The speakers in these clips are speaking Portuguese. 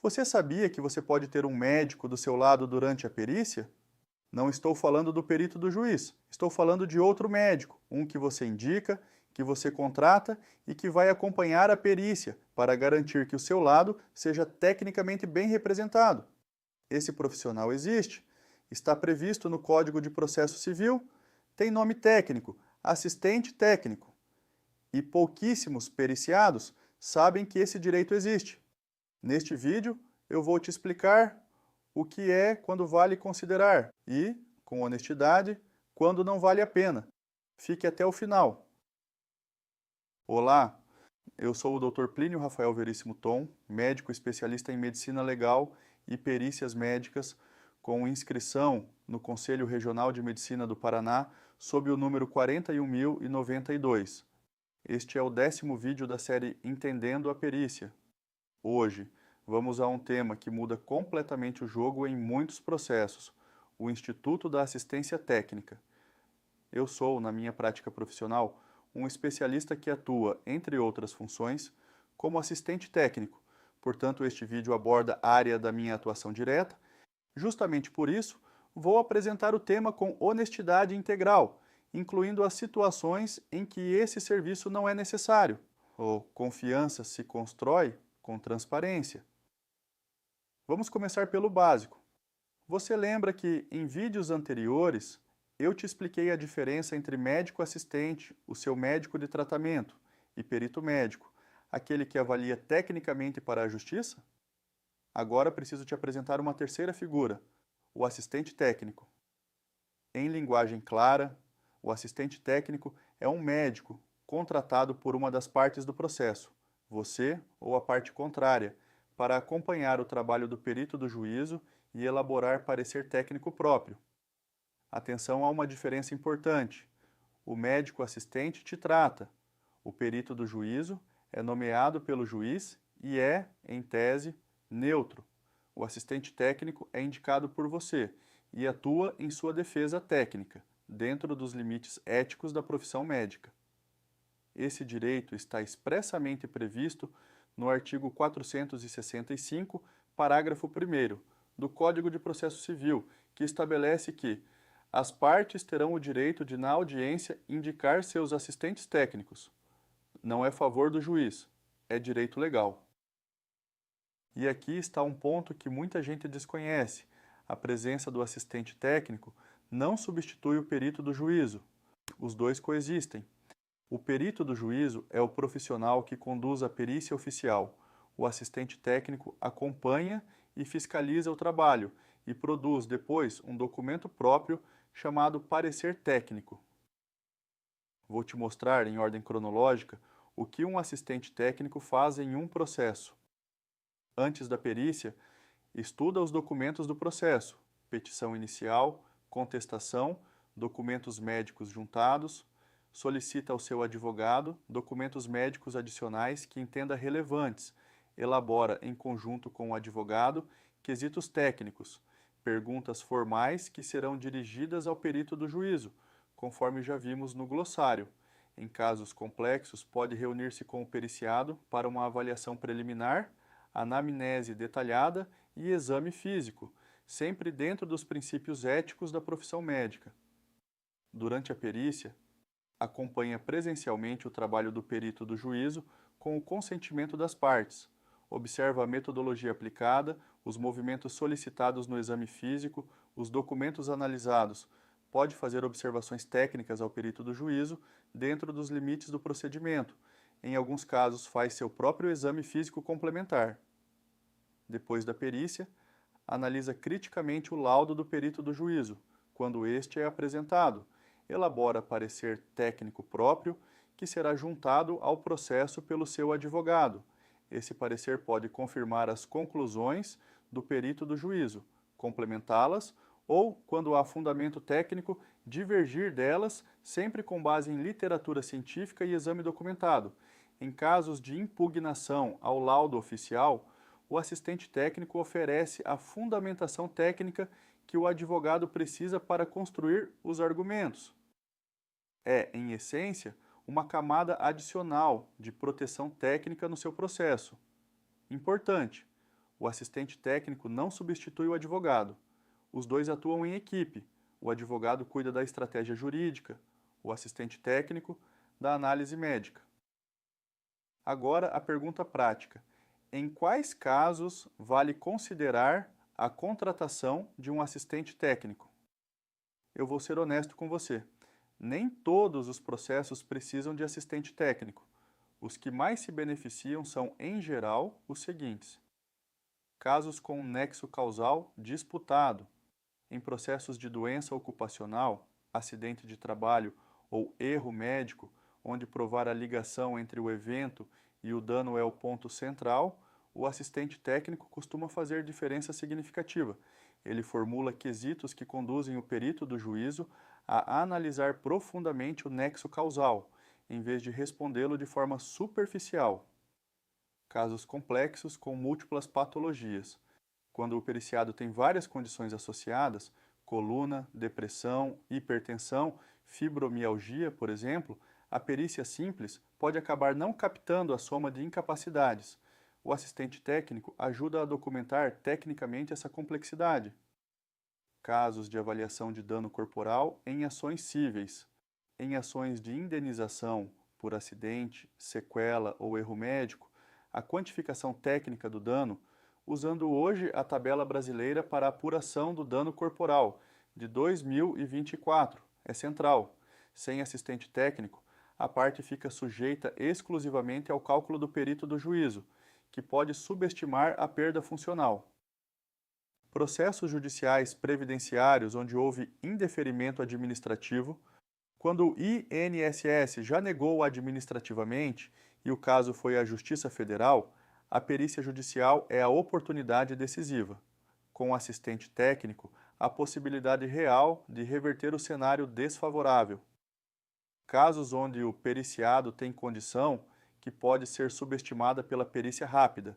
Você sabia que você pode ter um médico do seu lado durante a perícia? Não estou falando do perito do juiz, estou falando de outro médico, um que você indica, que você contrata e que vai acompanhar a perícia para garantir que o seu lado seja tecnicamente bem representado. Esse profissional existe, está previsto no Código de Processo Civil, tem nome técnico, assistente técnico, e pouquíssimos periciados sabem que esse direito existe. Neste vídeo, eu vou te explicar o que é quando vale considerar e, com honestidade, quando não vale a pena. Fique até o final. Olá, eu sou o Dr. Plínio Rafael Veríssimo Tom, médico especialista em medicina legal e perícias médicas, com inscrição no Conselho Regional de Medicina do Paraná, sob o número 41.092. Este é o 10º vídeo da série Entendendo a Perícia. Hoje, vamos a um tema que muda completamente o jogo em muitos processos, o Instituto da Assistência Técnica. Eu sou, na minha prática profissional, um especialista que atua, entre outras funções, como assistente técnico. Portanto, este vídeo aborda a área da minha atuação direta. Justamente por isso, vou apresentar o tema com honestidade integral, incluindo as situações em que esse serviço não é necessário. Ou confiança se constrói com transparência. Vamos começar pelo básico. Você lembra que em vídeos anteriores eu te expliquei a diferença entre médico assistente, o seu médico de tratamento, e perito médico, aquele que avalia tecnicamente para a justiça? Agora preciso te apresentar uma terceira figura, o assistente técnico. Em linguagem clara, o assistente técnico é um médico contratado por uma das partes do processo, você ou a parte contrária, para acompanhar o trabalho do perito do juízo e elaborar parecer técnico próprio. Atenção a uma diferença importante. O médico assistente te trata. O perito do juízo é nomeado pelo juiz e é, em tese, neutro. O assistente técnico é indicado por você e atua em sua defesa técnica, dentro dos limites éticos da profissão médica. Esse direito está expressamente previsto no artigo 465, parágrafo 1º, do Código de Processo Civil, que estabelece que as partes terão o direito de, na audiência, indicar seus assistentes técnicos. Não é favor do juiz, é direito legal. E aqui está um ponto que muita gente desconhece. A presença do assistente técnico não substitui o perito do juízo. Os dois coexistem. O perito do juízo é o profissional que conduz a perícia oficial. O assistente técnico acompanha e fiscaliza o trabalho e produz depois um documento próprio chamado parecer técnico. Vou te mostrar, em ordem cronológica, o que um assistente técnico faz em um processo. Antes da perícia, estuda os documentos do processo, petição inicial, contestação, documentos médicos juntados, solicita ao seu advogado documentos médicos adicionais que entenda relevantes, elabora em conjunto com o advogado quesitos técnicos, perguntas formais que serão dirigidas ao perito do juízo, conforme já vimos no glossário. Em casos complexos, pode reunir-se com o periciado para uma avaliação preliminar, anamnese detalhada e exame físico, sempre dentro dos princípios éticos da profissão médica. Durante a perícia, acompanha presencialmente o trabalho do perito do juízo com o consentimento das partes. Observa a metodologia aplicada, os movimentos solicitados no exame físico, os documentos analisados. Pode fazer observações técnicas ao perito do juízo dentro dos limites do procedimento. Em alguns casos, faz seu próprio exame físico complementar. Depois da perícia, analisa criticamente o laudo do perito do juízo, quando este é apresentado. Elabora parecer técnico próprio, que será juntado ao processo pelo seu advogado. Esse parecer pode confirmar as conclusões do perito do juízo, complementá-las ou, quando há fundamento técnico, divergir delas, sempre com base em literatura científica e exame documentado. Em casos de impugnação ao laudo oficial, o assistente técnico oferece a fundamentação técnica que o advogado precisa para construir os argumentos. É, em essência, uma camada adicional de proteção técnica no seu processo. Importante, O assistente técnico não substitui o advogado. Os dois atuam em equipe. O advogado cuida da estratégia jurídica, o assistente técnico da análise médica. Agora a pergunta prática: em quais casos vale considerar a contratação de um assistente técnico? Eu vou ser honesto com você. Nem todos os processos precisam de assistente técnico. Os que mais se beneficiam são, em geral, os seguintes: casos com nexo causal disputado, em processos de doença ocupacional, acidente de trabalho ou erro médico, onde provar a ligação entre o evento e o dano é o ponto central, o assistente técnico costuma fazer diferença significativa. Ele formula quesitos que conduzem o perito do juízo a analisar profundamente o nexo causal, em vez de respondê-lo de forma superficial. Casos complexos com múltiplas patologias. Quando o periciado tem várias condições associadas, coluna, depressão, hipertensão, fibromialgia, por exemplo, a perícia simples pode acabar não captando a soma de incapacidades. O assistente técnico ajuda a documentar tecnicamente essa complexidade. Casos de avaliação de dano corporal em ações cíveis. Em ações de indenização por acidente, sequela ou erro médico, a quantificação técnica do dano, usando hoje a tabela brasileira para apuração do dano corporal, de 2024, é central. Sem assistente técnico, a parte fica sujeita exclusivamente ao cálculo do perito do juízo, que pode subestimar a perda funcional. Processos judiciais previdenciários onde houve indeferimento administrativo, quando o INSS já negou administrativamente e o caso foi à Justiça Federal, a perícia judicial é a oportunidade decisiva. Com o assistente técnico, a possibilidade real de reverter o cenário desfavorável. Casos onde o periciado tem condição que pode ser subestimada pela perícia rápida,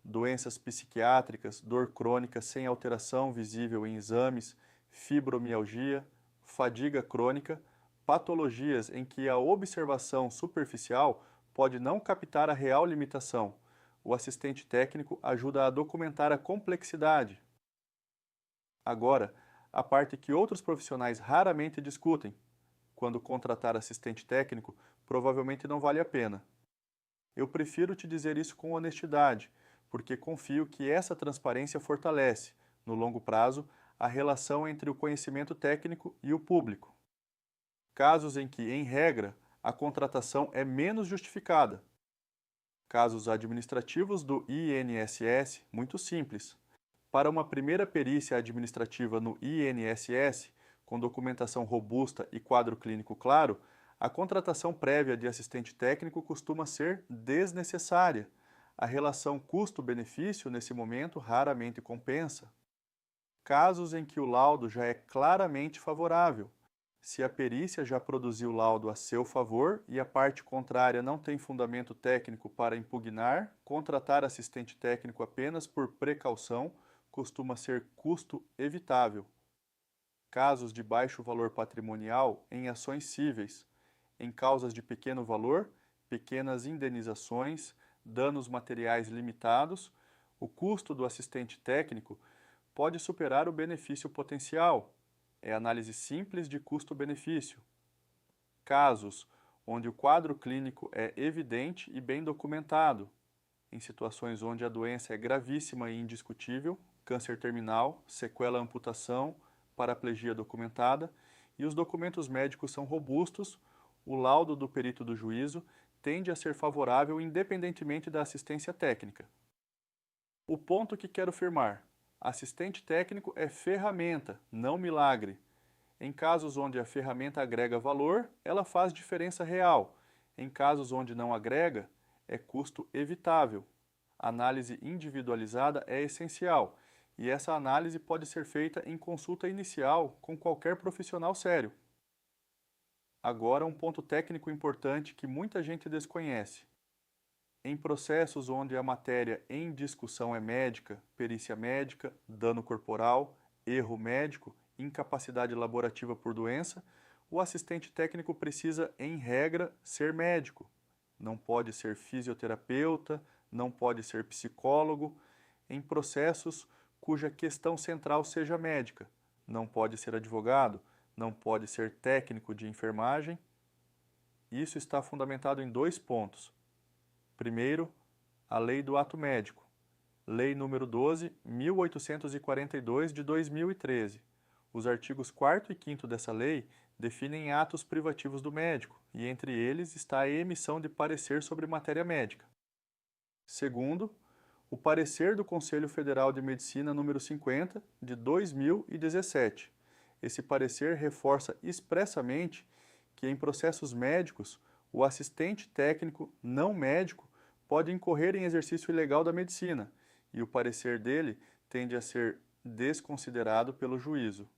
doenças psiquiátricas, dor crônica sem alteração visível em exames, fibromialgia, fadiga crônica, patologias em que a observação superficial pode não captar a real limitação. O assistente técnico ajuda a documentar a complexidade. Agora, a parte que outros profissionais raramente discutem. Quando contratar assistente técnico, provavelmente não vale a pena. Eu prefiro te dizer isso com honestidade, porque confio que essa transparência fortalece, no longo prazo, a relação entre o conhecimento técnico e o público. Casos em que, em regra, a contratação é menos justificada. Casos administrativos do INSS, muito simples. Para uma primeira perícia administrativa no INSS, com documentação robusta e quadro clínico claro, a contratação prévia de assistente técnico costuma ser desnecessária. A relação custo-benefício, nesse momento, raramente compensa. Casos em que o laudo já é claramente favorável. Se a perícia já produziu laudo a seu favor e a parte contrária não tem fundamento técnico para impugnar, contratar assistente técnico apenas por precaução costuma ser custo evitável. Casos de baixo valor patrimonial em ações cíveis. Em causas de pequeno valor, pequenas indenizações, danos materiais limitados, o custo do assistente técnico pode superar o benefício potencial. É análise simples de custo-benefício. Casos onde o quadro clínico é evidente e bem documentado, em situações onde a doença é gravíssima e indiscutível, câncer terminal, sequela amputação, paraplegia documentada, e os documentos médicos são robustos, o laudo do perito do juízo tende a ser favorável independentemente da assistência técnica. O ponto que quero firmar: assistente técnico é ferramenta, não milagre. Em casos onde a ferramenta agrega valor, ela faz diferença real. Em casos onde não agrega, é custo evitável. Análise individualizada é essencial, e essa análise pode ser feita em consulta inicial com qualquer profissional sério. Agora, um ponto técnico importante que muita gente desconhece. Em processos onde a matéria em discussão é médica, perícia médica, dano corporal, erro médico, incapacidade laborativa por doença, o assistente técnico precisa, em regra, ser médico. Não pode ser fisioterapeuta, não pode ser psicólogo. em processos cuja questão central seja médica. Não pode ser advogado, não pode ser técnico de enfermagem. Isso está fundamentado em 2 pontos. Primeiro, a Lei do Ato Médico, Lei nº 12.1842 de 2013. Os artigos 4º e 5º dessa lei definem atos privativos do médico, e entre eles está a emissão de parecer sobre matéria médica. Segundo, o parecer do Conselho Federal de Medicina número 50, de 2017. Esse parecer reforça expressamente que em processos médicos, o assistente técnico não médico pode incorrer em exercício ilegal da medicina, e o parecer dele tende a ser desconsiderado pelo juízo.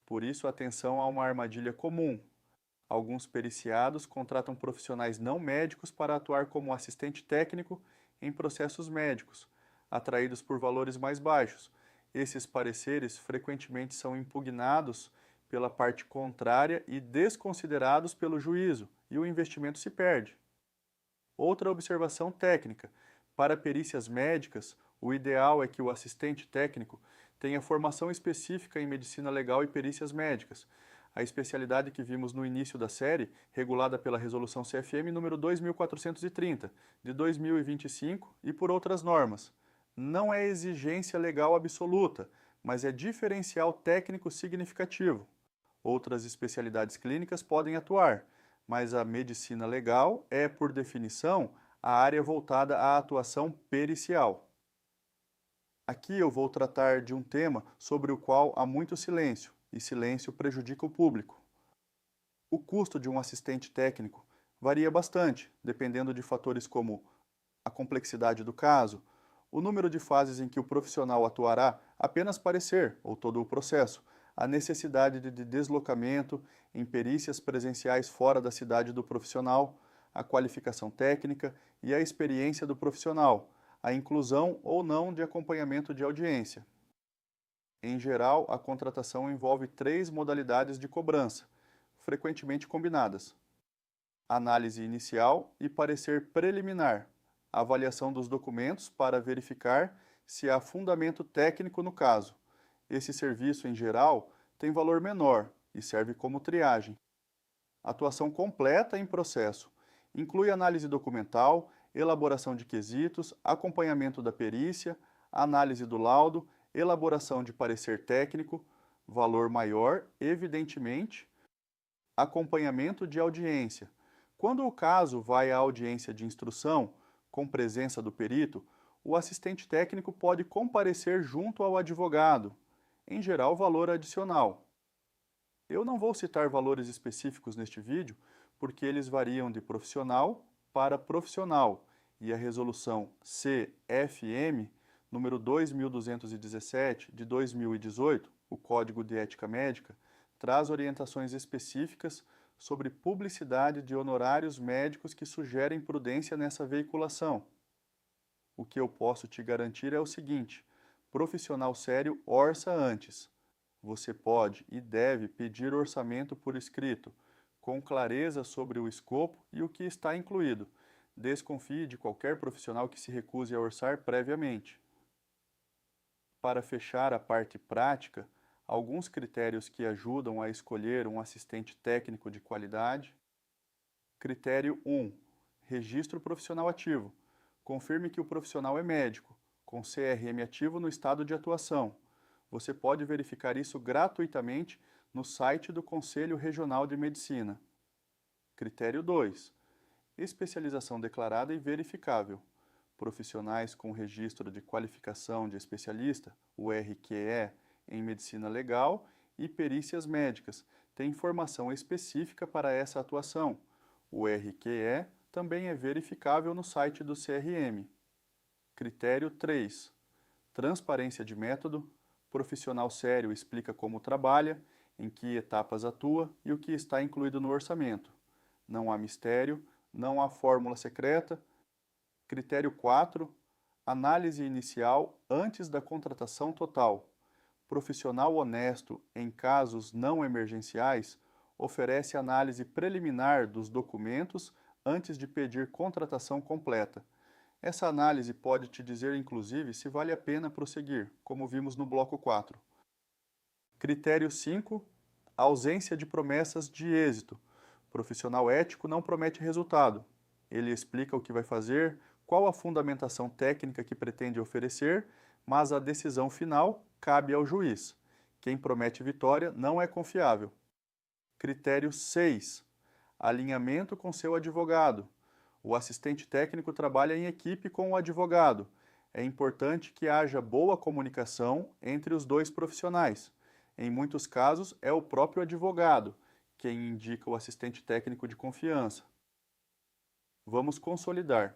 Por isso, atenção a uma armadilha comum. Alguns periciados contratam profissionais não médicos para atuar como assistente técnico em processos médicos, atraídos por valores mais baixos. Esses pareceres frequentemente são impugnados pela parte contrária e desconsiderados pelo juízo, e o investimento se perde. Outra observação técnica: para perícias médicas, o ideal é que o assistente técnico tenha formação específica em medicina legal e perícias médicas, a especialidade que vimos no início da série, regulada pela Resolução CFM número 2430, de 2025 e por outras normas. Não é exigência legal absoluta, mas é diferencial técnico significativo. Outras especialidades clínicas podem atuar, mas a medicina legal é, por definição, a área voltada à atuação pericial. Aqui eu vou tratar de um tema sobre o qual há muito silêncio, e silêncio prejudica o público. O custo de um assistente técnico varia bastante, dependendo de fatores como a complexidade do caso, o número de fases em que o profissional atuará apenas parecer ou todo o processo, a necessidade de deslocamento em perícias presenciais fora da cidade do profissional, a qualificação técnica e a experiência do profissional, a inclusão ou não de acompanhamento de audiência. Em geral, a contratação envolve 3 modalidades de cobrança, frequentemente combinadas: análise inicial e parecer preliminar, avaliação dos documentos para verificar se há fundamento técnico no caso. Esse serviço, em geral, tem valor menor e serve como triagem. Atuação completa em processo. Inclui análise documental, elaboração de quesitos, acompanhamento da perícia, análise do laudo, elaboração de parecer técnico, valor maior, evidentemente, acompanhamento de audiência. Quando o caso vai à audiência de instrução, com presença do perito, o assistente técnico pode comparecer junto ao advogado, em geral valor adicional. Eu não vou citar valores específicos neste vídeo, porque eles variam de profissional para profissional, e a resolução CFM número 2217 de 2018, o Código de Ética Médica, traz orientações específicas sobre publicidade de honorários médicos que sugerem prudência nessa veiculação. O que eu posso te garantir é o seguinte: profissional sério orça antes. Você pode e deve pedir orçamento por escrito, com clareza sobre o escopo e o que está incluído. Desconfie de qualquer profissional que se recuse a orçar previamente. Para fechar a parte prática, alguns critérios que ajudam a escolher um assistente técnico de qualidade. Critério 1. Registro profissional ativo. Confirme que o profissional é médico, com CRM ativo no estado de atuação. Você pode verificar isso gratuitamente no site do Conselho Regional de Medicina. Critério 2. Especialização declarada e verificável. Profissionais com registro de qualificação de especialista, o RQE, em medicina legal e perícias médicas, têm formação específica para essa atuação. O RQE também é verificável no site do CRM. Critério 3. Transparência de método. Profissional sério explica como trabalha, em que etapas atua e o que está incluído no orçamento. Não há mistério, não há fórmula secreta. Critério 4. Análise inicial antes da contratação total. Profissional honesto em casos não emergenciais oferece análise preliminar dos documentos antes de pedir contratação completa. Essa análise pode te dizer, inclusive, se vale a pena prosseguir, como vimos no bloco 4. Critério 5. Ausência de promessas de êxito. Profissional ético não promete resultado. Ele explica o que vai fazer, qual a fundamentação técnica que pretende oferecer, mas a decisão final cabe ao juiz. Quem promete vitória não é confiável. Critério 6. Alinhamento com seu advogado. O assistente técnico trabalha em equipe com o advogado. É importante que haja boa comunicação entre os dois profissionais. Em muitos casos, é o próprio advogado quem indica o assistente técnico de confiança. Vamos consolidar.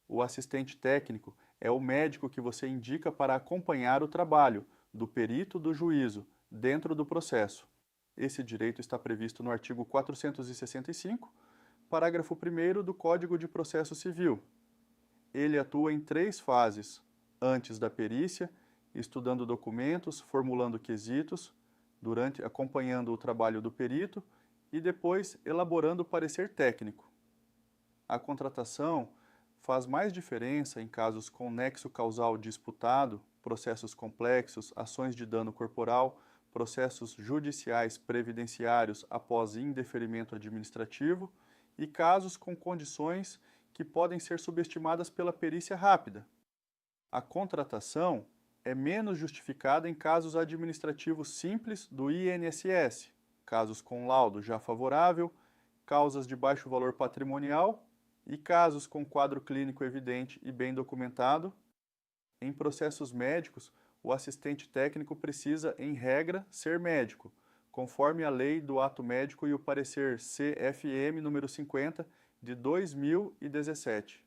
O assistente técnico é o médico que você indica para acompanhar o trabalho do perito do juízo dentro do processo. Esse direito está previsto no artigo 465, parágrafo 1º do Código de Processo Civil. Ele atua em 3 fases: antes da perícia, estudando documentos, formulando quesitos, acompanhando o trabalho do perito e depois elaborando o parecer técnico. A contratação faz mais diferença em casos com nexo causal disputado, processos complexos, ações de dano corporal, processos judiciais previdenciários após indeferimento administrativo e casos com condições que podem ser subestimadas pela perícia rápida. A contratação é menos justificada em casos administrativos simples do INSS, casos com laudo já favorável, causas de baixo valor patrimonial e casos com quadro clínico evidente e bem documentado. Em processos médicos, o assistente técnico precisa, em regra, ser médico, conforme a lei do ato médico e o parecer CFM número 50 de 2017.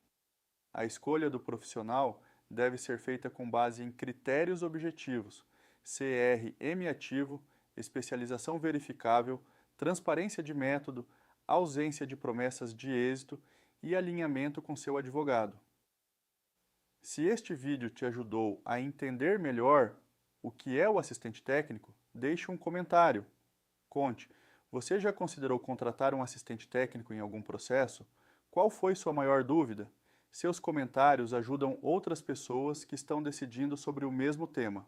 A escolha do profissional deve ser feita com base em critérios objetivos, CRM ativo, especialização verificável, transparência de método, ausência de promessas de êxito e alinhamento com seu advogado. Se este vídeo te ajudou a entender melhor o que é o assistente técnico, deixe um comentário. Conte, você já considerou contratar um assistente técnico em algum processo? Qual foi sua maior dúvida? Seus comentários ajudam outras pessoas que estão decidindo sobre o mesmo tema.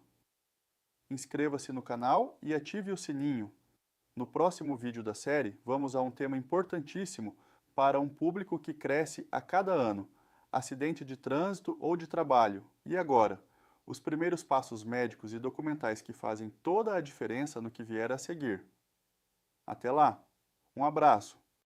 Inscreva-se no canal e ative o sininho. No próximo vídeo da série, vamos a um tema importantíssimo para um público que cresce a cada ano: acidente de trânsito ou de trabalho. E agora? Os primeiros passos médicos e documentais que fazem toda a diferença no que vier a seguir. Até lá! Um abraço!